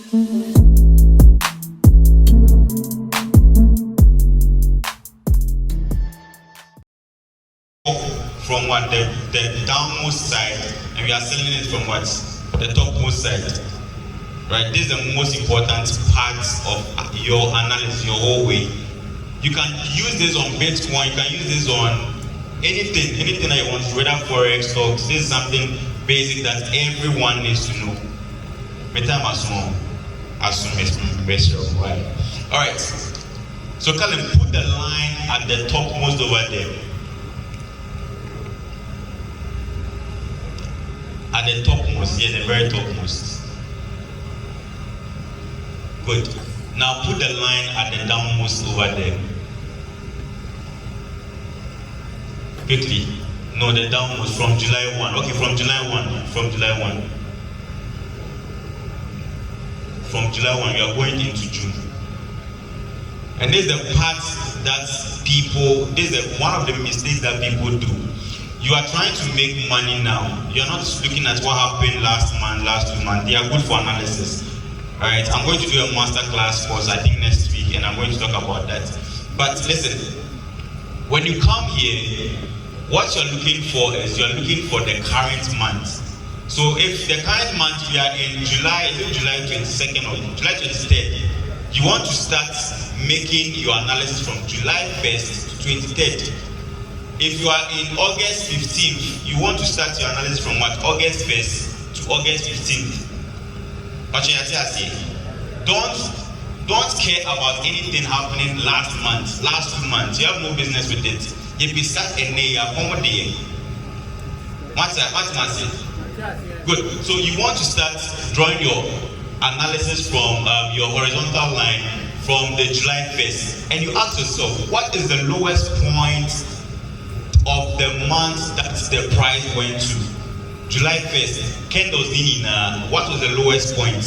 From what the downmost side, and we are selling it from what the topmost side, right? This is the most important part of your analysis, your whole way. You can use this on Bitcoin, you can use this on anything that you want, whether Forex, stocks. This is something basic that everyone needs to know. All right. So Colin, put the line at the topmost over there. At the topmost, yeah, the very topmost. Good. Now put the line at the downmost over there. Quickly. No, the downmost from July 1. Okay, from July 1. From July 1. From July 1, you are going into June. And this is the part that this is one of the mistakes that people do. You are trying to make money now. You're not looking at what happened last month, last 2 months. They are good for analysis. All right, I'm going to do a masterclass course, I think next week, and I'm going to talk about that. But listen, when you come here, what you're looking for is you're looking for the current month. So if the current month we are in July 22nd or July 23rd, you want to start making your analysis from July 1st to 23rd. If you are in August 15th, you want to start your analysis from what? August 1st to August 15th. But don't care about anything happening last month, last 2 months. You have no business with it. If you start a day, good. So you want to start drawing your analysis from your horizontal line from the July 1st. And you ask yourself, what is the lowest point of the month that the price went to? July 1st, candles in what was the lowest point?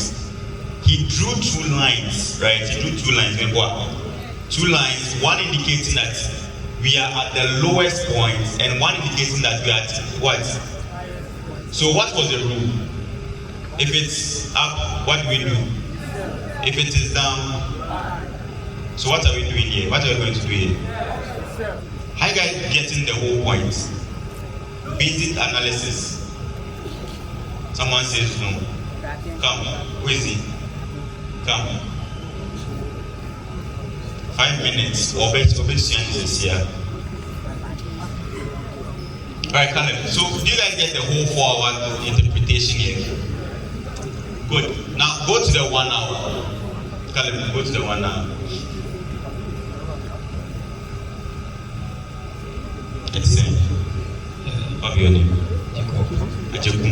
He drew 2 lines, right? He drew 2 lines. 2 lines, one indicating that we are at the lowest point, and one indicating that we are at what? So what was the rule? If it's up, what do we do? If it is down, so what are we doing here? What are we going to do here? How you guys getting the whole point? Basic analysis. Someone says no. Come. Who is he? Come. 5 minutes. Obesity is here. Alright, Caleb. So do you guys get the whole 4-hour interpretation here? Good. Now go to the 1 hour. Caleb, go to the 1 hour. Excellent. What your name? Jacob.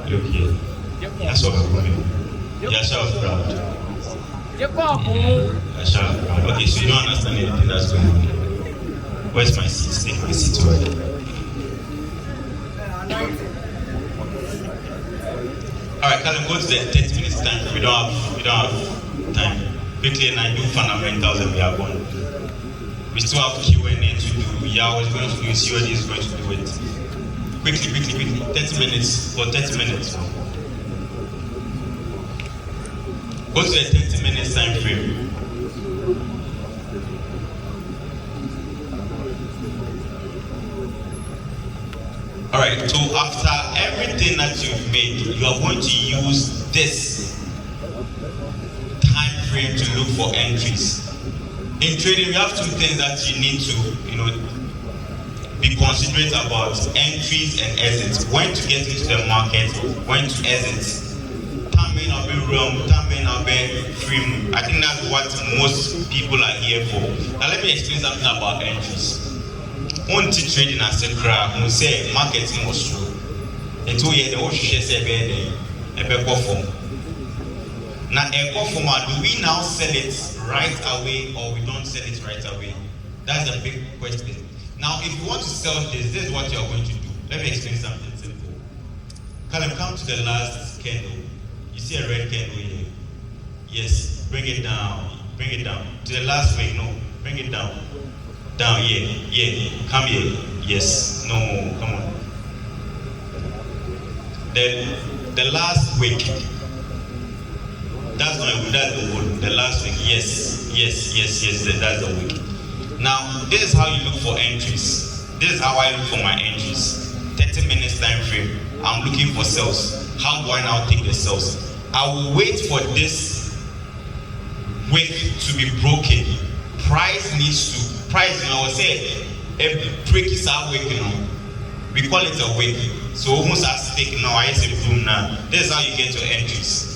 Look here. That's what I'm doing. You're proud. Okay, so you don't understand anything that's going on. Where's my seat? Take my seat over there. Alright, Callum, go to the 30 minutes time. We don't have time. Quickly, and I do fundamentals and we are going. We still have Q&A to do. Yao is going to do it. COD is going to do it. Quickly. 30 minutes. For 30 minutes. Go to the 30 minutes time frame. Alright, so after everything that you've made, you are going to use this time frame to look for entries. In trading, we have 2 things that you need to, be considerate about: entries and exits. When to get into the market, when to exit. Time may not be wrong, time may not be free. I think that's what most people are here for. Now let me explain something about entries. On trading as a crowd, we say marketing was true. And 2 years, the whole share say a perform. Now, do we now sell it right away or we don't sell it right away? That's a big question. Now, if you want to sell this is what you're going to do. Let me explain something simple. Callum, come to the last candle. You see a red candle here? Yes, bring it down. To the last wick, no, bring it down. Down, yeah, come here. Yes, no, come on. The last wick. That's not a week, that's the whole, the last week. Yes, that's the week. Now, this is how you look for entries. This is how I look for my entries. 30 minutes time frame. I'm looking for sales. How do I now take the sales? I will wait for this wick to be broken. Price, I would say, a break is our wick, We call it a wick. So almost as taking now, I say boom now. This is how you get your entries.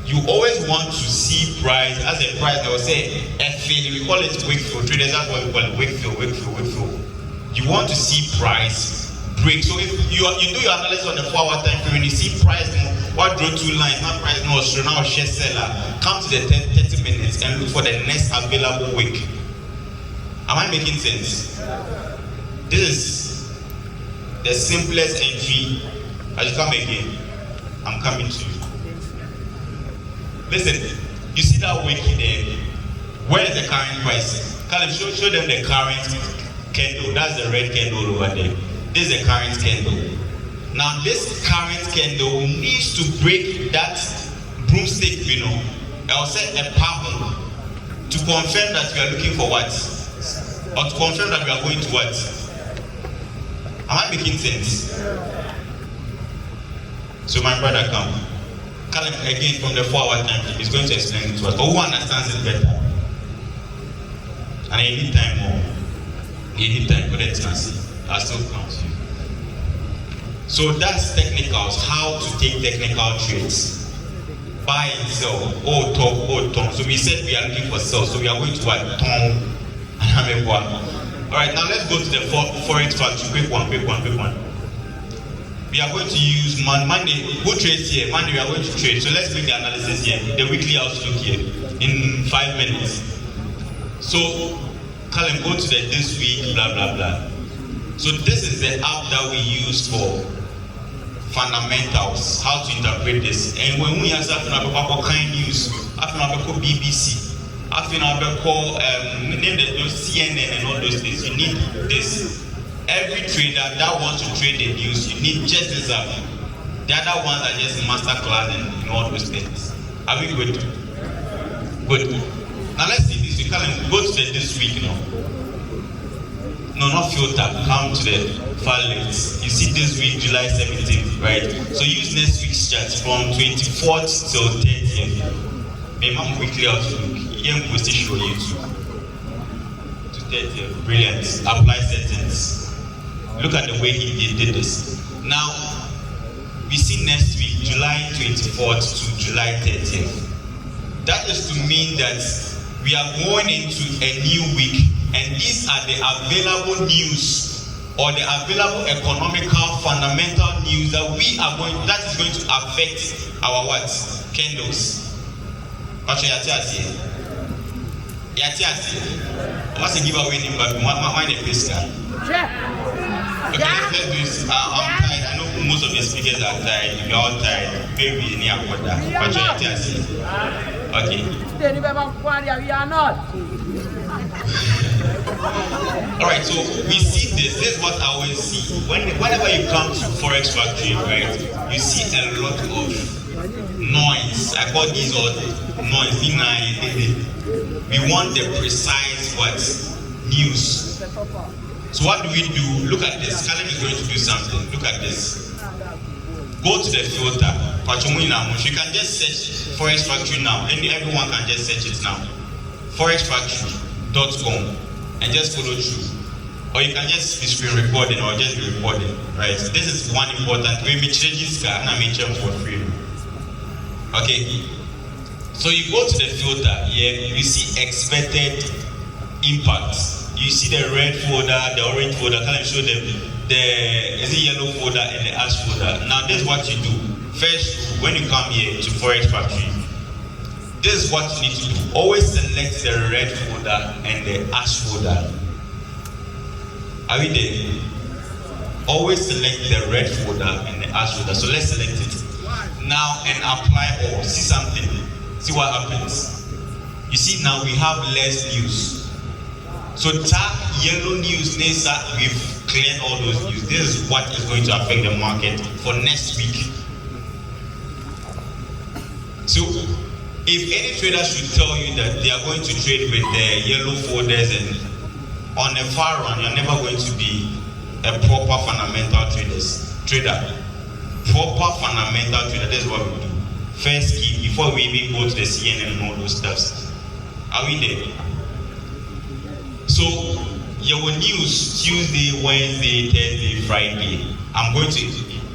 You always want to see price as a price. I would say FA, we call it wick fill. Traders, that's what we call it, wick fill. You want to see price break. So if you do your analysis on the 4-hour time frame, when you see price, what draw two lines, not price, no, so now share seller, come to the 30 minutes and look for the next available wick. Am I making sense? This is the simplest entry. As you come again, I'm coming to you. Listen, you see that wick there? Where is the current price? Caleb, show them the current candle. That's the red candle over there. This is the current candle. Now this current candle needs to break that broomstick, I'll say a pound to confirm that we are looking for what? Or to confirm that we are going to what? Am I making sense? So my brother come. Caleb again from the 4-hour time frame. He's going to explain it to us. But who understands it better? And I need time more. You need time for the chance. I'll still count you. So that's technicals, how to take technical trades. Buy and sell, tom. So we said we are looking for sell, so we are going to what? Tom and Alright, now let's go to the Forex factory. Quick one. We are going to use Monday. Who trades here? Monday we are going to trade. So let's make the analysis here, the weekly outlook here, in 5 minutes. So, Callum, go to the this week, blah, blah, blah. So this is the app that we use for fundamentals, how to interpret this. And when we answer kind news, BBC, those CNN and all those things, you need this. Every trader that wants to trade the news, you need just this app. The other ones are just masterclass and all those things. Are we good? Good. Now let's see this. We can go to the this week now. No, not filter. Come to the far left. You see this week, July 17th, right? So use next week's chart from 24th till 30th. Maybe weekly outlook. Young position on YouTube. To 30th. Brilliant. Apply settings. Look at the way he did this. Now, we see next week, July 24th to July 30th. That is to mean that we are going into a new week, and these are the available news or the available economical fundamental news that that is going to affect our what? Candles. What's the giveaway name? Why the place? Okay, let's do this. I'm tired. I know most of the speakers are tired. If you're all tired, maybe near water. Okay. We are not. Alright, so we see this. This is what I always see. Whenever you come to Forex Factory, right, you see a lot of noise. I call these all noise. We want the precise what? News. So what do we do? Look at this. Callum is going to do something. Look at this. Go to the filter. You can just search Forex Factory now. Everyone can just search it now. Forexfactory.com and just follow through. Or you can just be screen recording or just be recording. Right? This is one important. We may change this car and I may change for free. Okay. So you go to the filter here, you see expected impact. You see the red folder, the orange folder. Can I show them the yellow folder and the ash folder? Now this is what you do. First, when you come here to Forex Factory, this is what you need to do. Always select the red folder and the ash folder. Are we there? Always select the red folder and the ash folder. So let's select it. Now and apply all. See something. See what happens. You see now we have less news. So tap yellow news, Nessa, we've cleared all those news. This is what is going to affect the market for next week. So if any trader should tell you that they are going to trade with the yellow folders and on the far run, you're never going to be a proper fundamental trader. Proper fundamental trader, that's what we do. First key, before we even go to the CNN and all those stuffs. Are we there? So, your news, Tuesday, Wednesday, Thursday, Friday. I'm going to,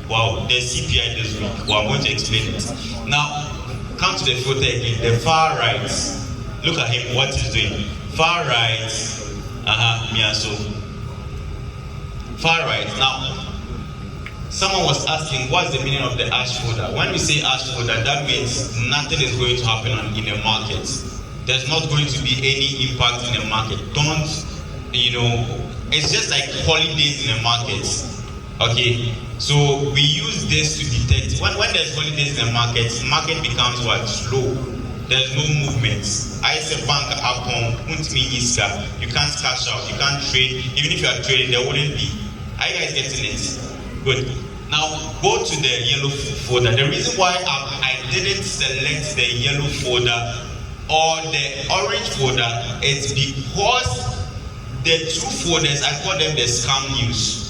wow, the CPI this week. Well, I'm going to explain it. Now, come to the filter again. The far right. Look at him, what he's doing. Far right. Miaso. Far right. Now, someone was asking, what's the meaning of the ash folder? When we say ash folder, that means nothing is going to happen in the market. There's not going to be any impact in the market. Don't, it's just like holidays in the market. Okay, so we use this to detect when there's holidays in the market becomes what? Slow. There's no movement. I say bank upon you can't cash out, you can't trade. Even if you are trading, there wouldn't be. Are you guys getting it? Good. Now go to the yellow folder. The reason why I didn't select the yellow folder or the orange folder is because the two folders, I call them the scam news.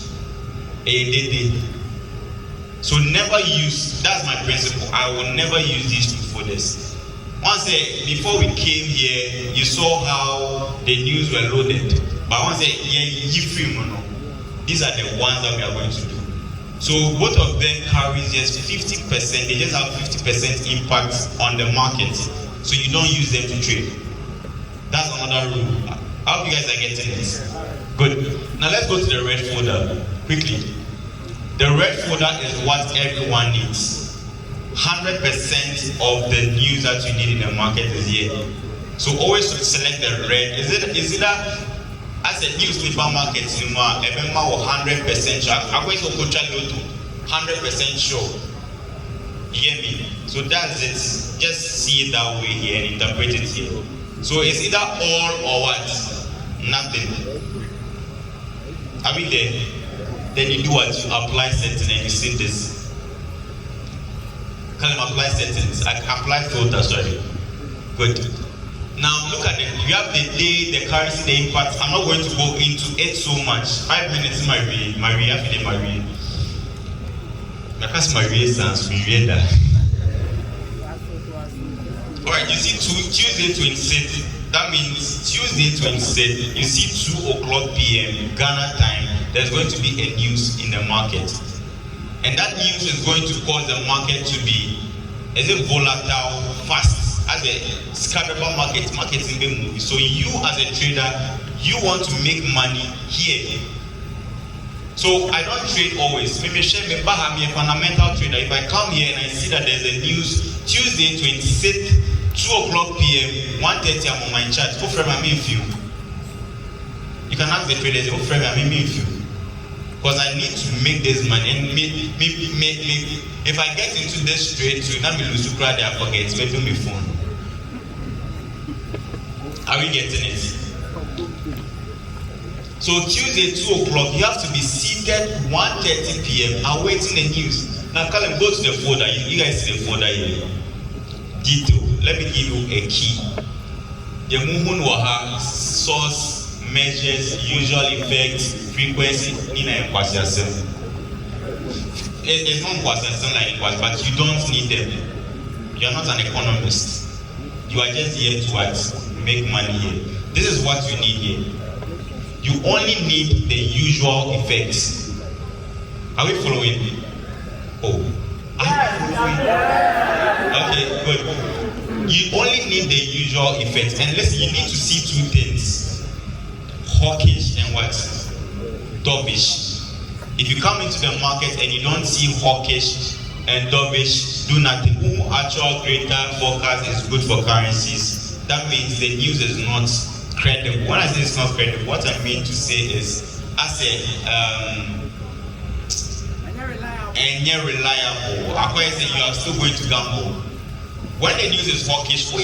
So never use, that's my principle. I will never use these two folders. Once before we came here, you saw how the news were loaded. But once these are the ones that we are going to do. So both of them carries just 50%, they just have 50% impact on the market. So you don't use them to trade. That's another rule. I hope you guys are getting it. Good. Now let's go to the red folder quickly. The red folder is what everyone needs. 100% of the news that you need in the market is here. So always select the red. Is it that as a newspaper market, 100% sure. I'm going to go 100% sure. You hear me? So that's it. Just see it that way here and interpret it here. So it's either all or what? Nothing. Are we there? Then you do what? You apply settings and you see this. Call them apply settings. Apply filter, sorry. Good. Now look at it. You have the day, the currency, the impact. I'm not going to go into it so much. 5 minutes, Marie. Because Marie sounds weird. Alright, you see Tuesday 26th. That means Tuesday 26th, you see 2 o'clock p.m. Ghana time, there's going to be a news in the market. And that news is going to cause the market to be, volatile, fast. As a scatterable market in the movie. So you as a trader, you want to make money here. So I don't trade always. Maybe I'm a fundamental trader. If I come here and I see that there's a news, Tuesday 26th, 2 o'clock p.m., 1:30 I'm on my chart. Go from me if you can ask the traders, go from me if you. Because I need to make this money and if I get into this trade, to not be lose to cry, I forget. Maybe my phone. Are we getting it? So Tuesday 2 o'clock, you have to be seated 1:30 p.m. awaiting the news. Now call them, go to the folder. You guys see the folder here. Detail. Let me give you a key. The movement will have source, measures, usual effects, frequency. It's not quasi like it was, but you don't need them. You are not an economist. You are just here to what? Make money here. This is what you need here. You only need the usual effects. Are we following? Oh. Okay, good. You only need the usual effects. And listen, you need to see two things. Hawkish and what? Dovish. If you come into the market and you don't see hawkish and dovish, do nothing. Actual greater forecast is good for currencies. That means the news is not credible. When I say it's not credible, what I mean to say is, I say, and you're reliable. I say you are still going to gamble. When the news is hawkish, when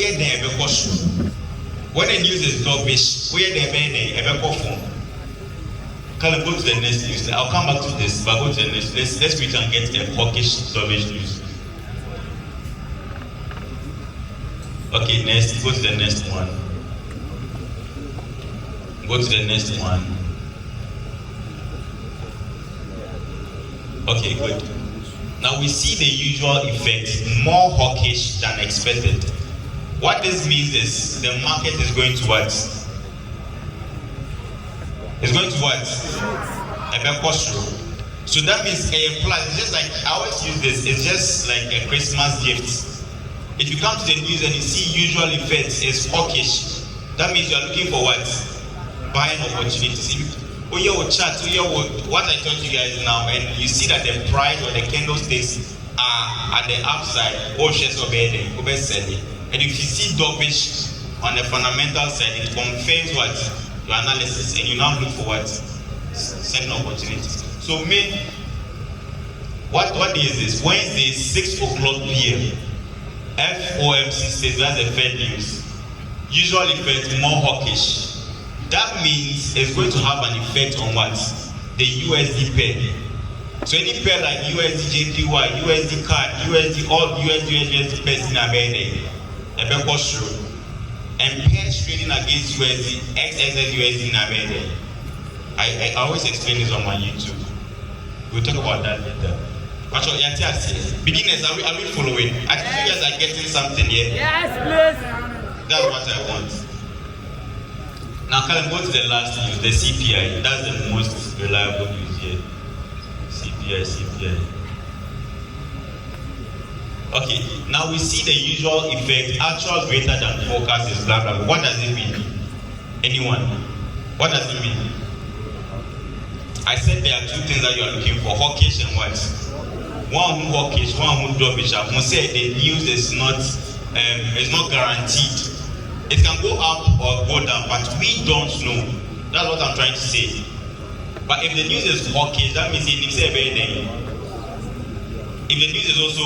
the news is dovish, can I go to the next news? I'll come back to this, but go to the next. Let's we can get a hawkish dovish news. Okay, next, go to the next one. Go to the next one. Okay, good. Now we see the usual effect, more hawkish than expected. What this means is the market is going to what? It's going to what? A bekoshro. So that means a plus. It's just like, I always use this, it's just like a Christmas gift. If you come to the news and you see usual effects is hawkish, that means you are looking for what? Buying opportunities. What I told you guys now, and you see that the price or the candlesticks are at the upside, and if you see dovish on the fundamental side, it confirms what? Your analysis, and you now look for what? Certain opportunities. So what day is this? Wednesday, 6 o'clock p.m. FOMC says that's the Fed news. Usual effect more hawkish. That means it's going to have an effect on what? The USD pair. So any pair like USD JPY, USD CAD, USD, all USD pairs in America, and pairs trading against USD, XXX in America. I always explain this on my YouTube. We'll talk about that later. Beginners, are we following? I think you guys are getting something here. Yes, please. That's what I want. Now, can I go to the last news, the CPI? That's the most reliable news here. CPI. Okay, now we see the usual effect. Actual greater than forecast is blah blah blah. What does it mean? Anyone? What does it mean? I said there are two things that you are looking for: hawkish and what? One who hawkish, one who dovish. I must say the news is not guaranteed. It can go up or go down, but we don't know. That's what I'm trying to say. But if the news is hawkish, that means it needs a better day. If the news is also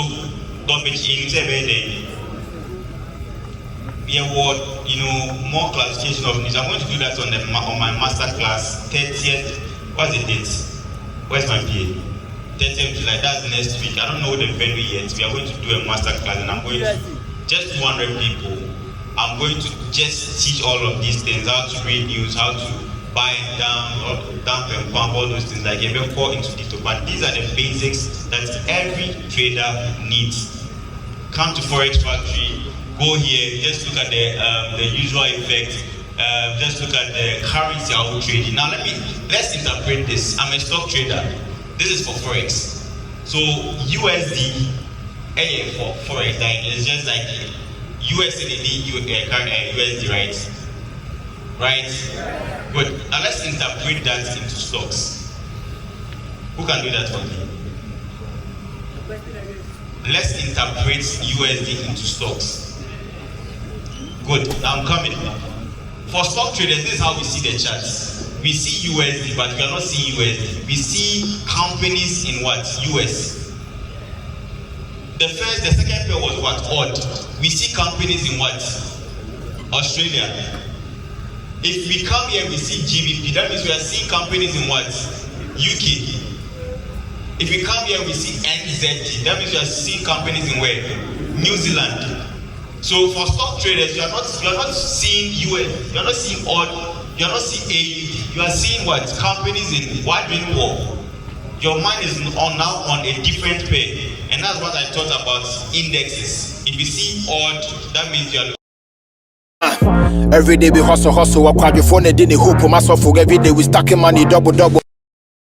dovish, it needs a better day. More classification of news. I'm going to do that on my master class, 30th. What's the date? Where's my PA? 30th July. That's next week. I don't know the venue yet. We are going to do a master class, and I'm going to just 200 people. I'm going to just teach all of these things, how to read news, how to buy and dump and pump, all those things. Like I will go into detail, but these are the basics that every trader needs. Come to Forex Factory, go here, just look at the usual effect, just look at the currency I will trade. Now let's interpret this. I'm a stock trader. This is for Forex. So USD, for Forex, it's just like USD, USD, right? Right? Good. Now let's interpret that into stocks. Who can do that for me? Let's interpret USD into stocks. Good. Now I'm coming. For stock traders, this is how we see the charts. We see USD, but we are not seeing USD. We see companies in what? US. The second pair was what? Odd. We see companies in what? Australia. If we come here, we see GBP. That means we are seeing companies in what? UK. If we come here, we see NZD. That means we are seeing companies in where? New Zealand. So for stock traders, you are not seeing US. You are not seeing odd. You are not seeing AUD. You are seeing what? Companies in what doing war. Your mind is now on a different pair. And that's what I thought about indexes. If you see odd, that means you are every day we hustle. I quadriphone, didn't hoop myself. Every day we stacking money double.